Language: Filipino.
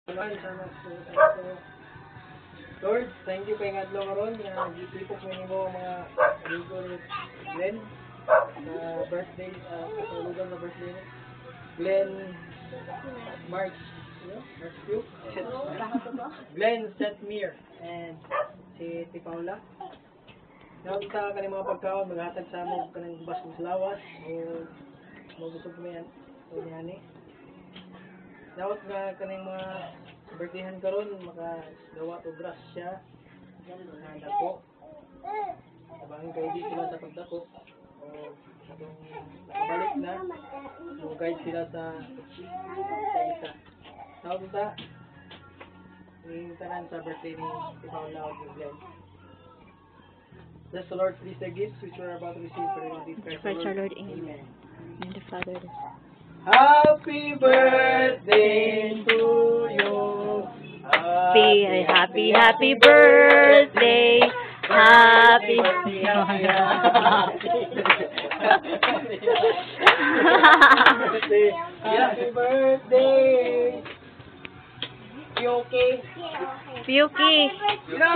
Lord, thank you kay Ngadlo karon nga gipipok mo nimo mga amigo ni Glenn na birthday kasulugan na birthday ni Glenn March, March Q. Glenn Setmir and si Paula. Nawag sa kaning mga pagkaon maghatag sa mo kanang bas ng lawas o mabusog mo yan o niyani. Nawag nga kaning mga birthdayhan karon makagawa og grasya na dako. Sabangin kay di sila sa pagdako o atong nakabalik na mo guide sila sa isa. Nawag sa ning tanan sa birthday ni Paula o Glenn. Bless the Lord, please the gifts which we are about to receive for the Christ our Lord. Amen. And the Father. Happy birthday to you. Happy birthday. Happy Happy birthday. You okay? Yuki.